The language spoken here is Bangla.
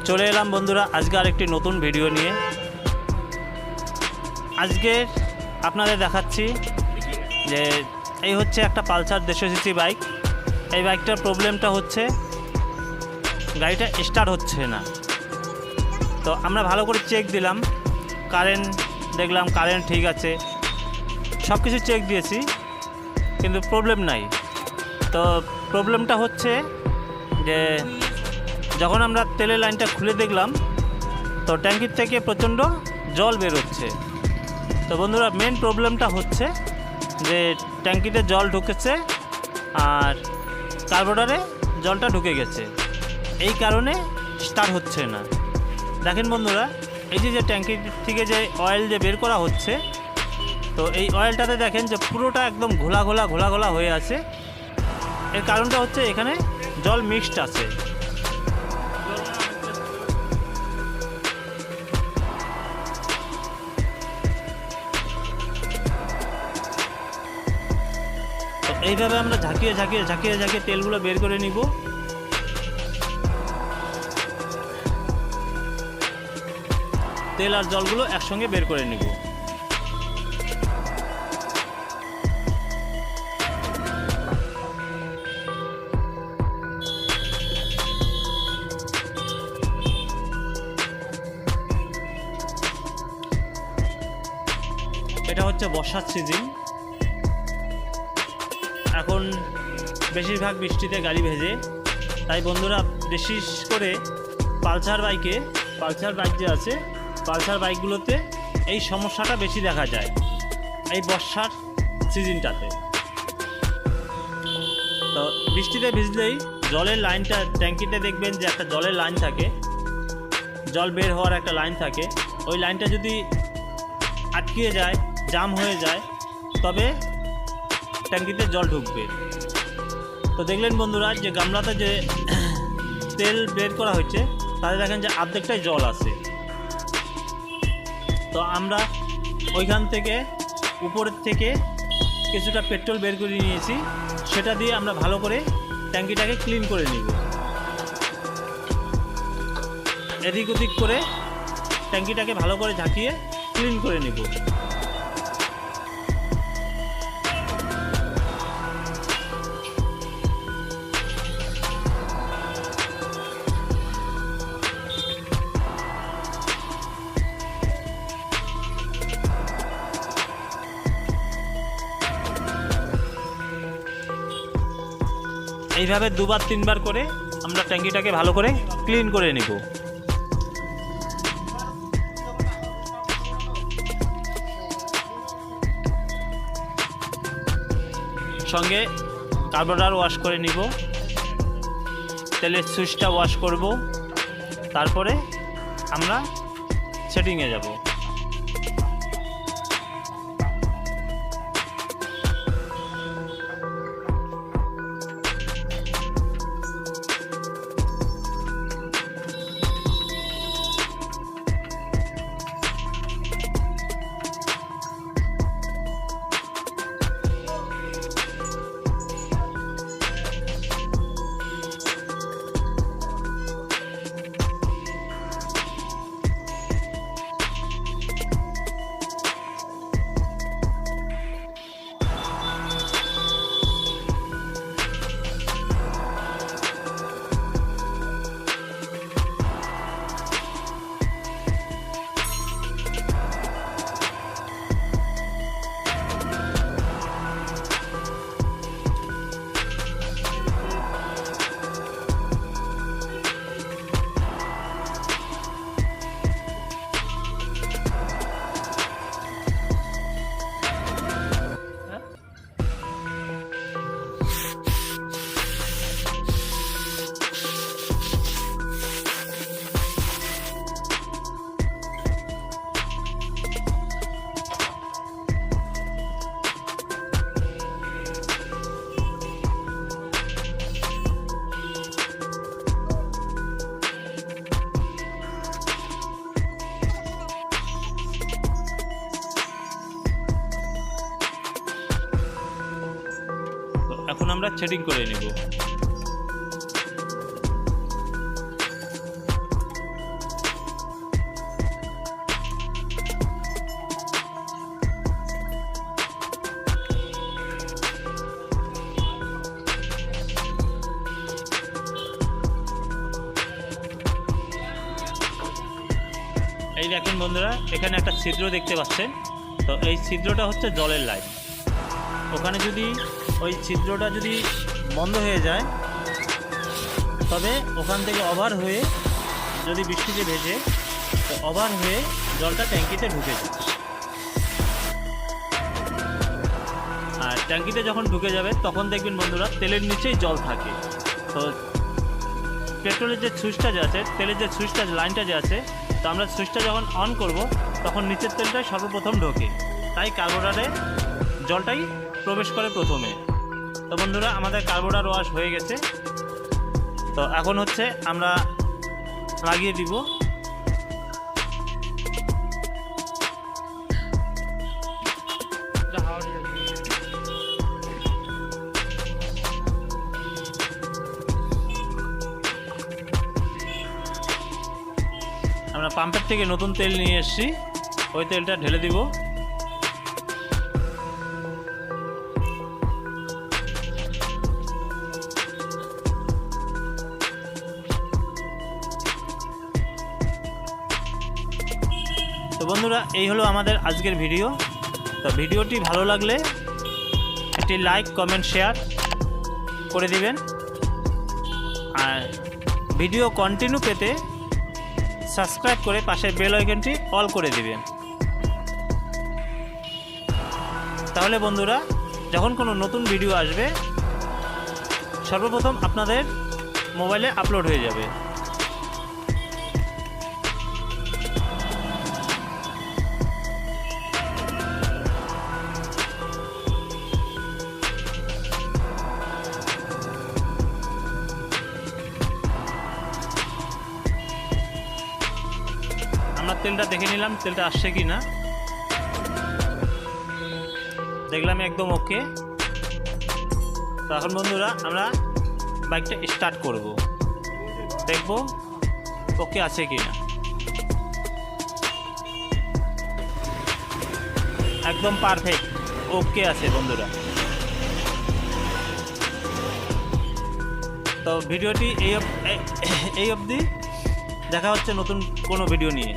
চলে এলাম বন্ধুরা আজকে আরেকটি নতুন ভিডিও নিয়ে। আজকে আপনাদের দেখাচ্ছি যে এই হচ্ছে একটা পালসার 150 সিসি বাইক। এই বাইকটার প্রবলেমটা হচ্ছে গাড়িটা স্টার্ট হচ্ছে না। তো আমরা ভালো করে চেক দিলাম, কারেন্ট দেখলাম কারেন্ট ঠিক আছে, সব কিছু চেক দিয়েছি কিন্তু প্রবলেম নাই। তো প্রবলেমটা হচ্ছে যে যখন আমরা তেলের লাইনটা খুলে দেখলাম তো ট্যাঙ্কির থেকে প্রচণ্ড জল বের হচ্ছে। তো বন্ধুরা মেন প্রবলেমটা হচ্ছে যে ট্যাঙ্কিতে জল ঢুকেছে আর কার্বোরেটরে জলটা ঢুকে গেছে, এই কারণে স্টার্ট হচ্ছে না। দেখেন বন্ধুরা, এই যে ট্যাঙ্কির থেকে যে অয়েল যে বের করা হচ্ছে, তো এই অয়েলটাতে দেখেন যে পুরোটা একদম ঘোলা ঘোলা হয়ে আছে। এর কারণটা হচ্ছে এখানে জল মিক্সড আছে। তো এইভাবে আমরা ঝাঁকিয়ে তেলগুলো বের করে নিব। তেল আর জলগুলো একসঙ্গে বের করে নিব। এটা হচ্ছে বর্ষার সিজন, এখন বেশিরভাগ বৃষ্টিতে গাড়ি ভেজে, তাই বন্ধুরা বিশেষ করে পালসার বাইক যে আছে, পালসার বাইকগুলোতে এই সমস্যাটা বেশি দেখা যায় এই বর্ষার সিজনটাতে। তো বৃষ্টিতে ভিজলেই জলের লাইনটা, ট্যাঙ্কিতে দেখবেন যে একটা জলের লাইন থাকে, জল বের হওয়ার একটা লাইন থাকে, ওই লাইনটা যদি আটকিয়ে যায়, জাম হয়ে যায়, তবে ট্যাঙ্কিতে জল ঢুকবে। তো দেখলেন বন্ধুরা যে গামলাতে যে তেল বের করা হয়েছে তাতে দেখেন যে অর্ধেকটাই জল আছে। তো আমরা ওইখান থেকে উপরের থেকে কিছুটা পেট্রোল বের করে নিয়েছি, সেটা দিয়ে আমরা ভালো করে ট্যাঙ্কিটাকে ক্লিন করে নিব। এদিক ওদিক করে ট্যাঙ্কিটাকে ভালো করে ঝাঁকিয়ে ক্লিন করে নিব। এইভাবে 2-3 বার করে আমরা ট্যাঙ্কিটাকে ভালো করে ক্লিন করে নিব। সঙ্গে কার্বোরেটর ওয়াশ করে নিব, তেলের সুইচটা ওয়াশ করব, তারপরে আমরা সেটিংয়ে যাব। এখন আমরা সেটিং করে নেব। এই দেখুন বন্ধুরা, এখানে একটা ছিদ্র দেখতে পাচ্ছেন। তো এই ছিদ্রটা হচ্ছে জলের লাইন। ওখানে যদি ওই ছিদ্রটা যদি বন্ধ হয়ে যায়, তবে ওখান থেকে ওভার হয়ে যদি বৃষ্টিতে ভেজে, তো ওভার হয়ে জলটা ট্যাঙ্কিতে ঢুকে যায়। আর ট্যাঙ্কিতে যখন ঢুকে যাবে তখন দেখবেন বন্ধুরা তেলের নিচেই জল থাকে। তো পেট্রোলের যে সুইচটা যে আছে, তেলের যে সুইচটা লাইনটা যে আছে, তো আমরা সুইচটা যখন অন করব তখন নিচের তেলটাই সর্বপ্রথম ঢোকে, তাই কার্বোরেটরে জলটাই প্রবেশ করে প্রথমে। তো বন্ধুরা, আমাদের কার্বোরেটর ওয়াশ হয়ে গেছে। তো এখন হচ্ছে আমরা লাগিয়ে দিব। আমরা পাম্পের থেকে নতুন তেল নিয়ে এসেছি, ওই তেলটা ঢেলে দিব। তো বন্ধুরা, এই হলো আমাদের আজকের ভিডিও। তো ভিডিওটি ভালো লাগলে একটি লাইক, কমেন্ট, শেয়ার করে দিবেন। আর ভিডিও কন্টিনিউ পেতে সাবস্ক্রাইব করে পাশের বেল আইকনটি অল করে দিবেন। তাহলে বন্ধুরা, যখন কোনো নতুন ভিডিও আসবে সর্বপ্রথম আপনাদের মোবাইলে আপলোড হয়ে যাবে। আমরা তেলটা দেখে নিলাম, তেলটা আসছে কি না। দেখলাম একদম ওকে। তো এখন বন্ধুরা, আমরা বাইকটা স্টার্ট করব, দেখব ওকে আছে কি না। একদম পারফেক্ট ওকে আছে বন্ধুরা। তো ভিডিওটি এই অবধি। দেখা হচ্ছে নতুন কোনো ভিডিও নিয়ে।